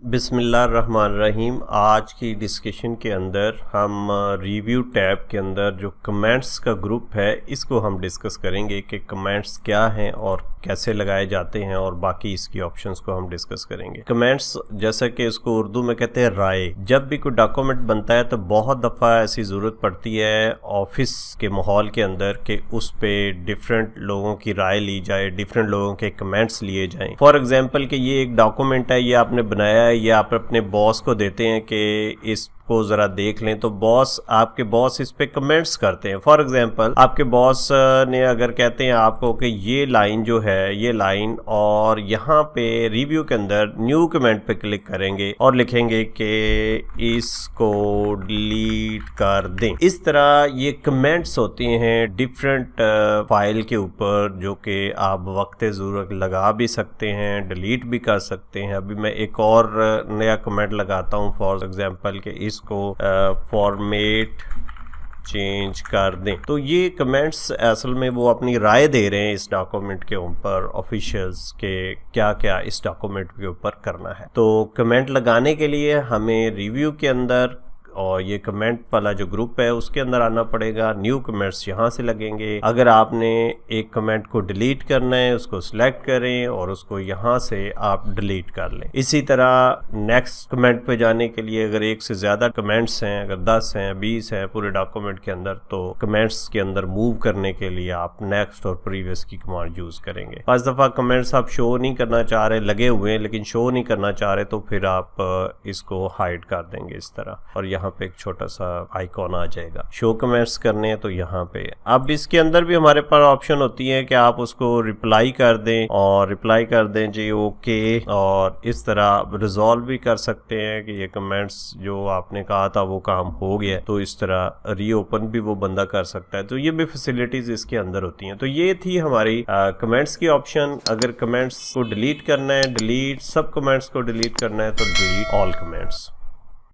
बिस्मिल्लाहिर्रहमानिर्रहीम। आज की डिस्कशन के अंदर हम रिव्यू टैब के अंदर जो कमेंट्स का ग्रुप है इसको हम डिस्कस करेंगे कि कमेंट्स क्या हैं और कैसे लगाए जाते हैं और बाकी इसकी ऑप्शंस को हम डिस्कस करेंगे। कमेंट्स जैसा कि इसको उर्दू में कहते हैं राय। जब भी कोई डॉक्यूमेंट बनता है तो बहुत दफ़ा ऐसी ज़रूरत पड़ती है ऑफिस के माहौल के अंदर कि उस पर डिफरेंट लोगों की राय ली जाए, डिफरेंट लोगों के कमेंट्स लिए जाएँ। फॉर एग्जाम्पल कि ये एक डॉक्यूमेंट है, ये आपने बनाया, ये आप अपने बॉस को देते हैं कि इसको ज़रा देख लें, तो आपके बॉस इस पे कमेंट्स करते हैं। फॉर एग्जांपल आपके बॉस ने अगर कहते हैं आपको कि ये लाइन जो है, ये लाइन, और यहाँ पे रिव्यू के अंदर न्यू कमेंट पे क्लिक करेंगे और लिखेंगे कि इसको डिलीट कर दें। इस तरह ये कमेंट्स होते हैं डिफरेंट फाइल के ऊपर जो कि आप वक्त ज़रूरत लगा भी सकते हैं, डिलीट भी कर सकते हैं। अभी मैं एक और नया कमेंट लगाता हूँ फॉर एग्जांपल कि इसको फॉर्मेट चेंज कर दें। तो ये कमेंट्स असल में वो अपनी राय दे रहे हैं इस डॉक्यूमेंट के ऊपर, ऑफिशियल्स के क्या क्या इस डॉक्यूमेंट के ऊपर करना है। तो कमेंट लगाने के लिए हमें रिव्यू के अंदर और ये कमेंट वाला जो ग्रुप है उसके अंदर आना पड़ेगा। न्यू कमेंट्स यहाँ से लगेंगे। अगर आपने एक कमेंट को डिलीट करना है उसको सिलेक्ट करें और उसको यहाँ से आप डिलीट कर लें। इसी तरह नेक्स्ट कमेंट पे जाने के लिए अगर एक से ज़्यादा कमेंट्स हैं, अगर 10 हैं, 20 हैं पूरे डॉक्यूमेंट के अंदर, तो कमेंट्स के अंदर मूव करने के लिए आप नेक्स्ट और प्रीवियस की कमांड यूज़ करेंगे। 5 दफ़ा कमेंट्स आप शो नहीं करना चाह रहे, लगे हुए हैं लेकिन शो नहीं करना चाह रहे, तो फिर आप इसको हाइड कर देंगे इस तरह, और यहाँ पे एक छोटा सा आइकॉन आ जाएगा। शो कमेंट्स करने हैं तो यहाँ पे। अब इसके अंदर भी हमारे पास ऑप्शन होती है कि आप उसको रिप्लाई कर दें, और रिप्लाई कर दें जी ओके, और इस तरह रिजॉल्व भी कर सकते हैं कि ये कमेंट्स जो आपने कहा था वो काम हो गया, तो इस तरह रीओपन भी वो बंदा कर सकता है। तो ये भी फैसिलिटीज इसके अंदर होती हैं। तो ये थी हमारी कमेंट्स की ऑप्शन। अगर कमेंट्स को डिलीट करना है, डिलीट सब कमेंट्स को डिलीट करना है तो डिलीट ऑल कमेंट्स।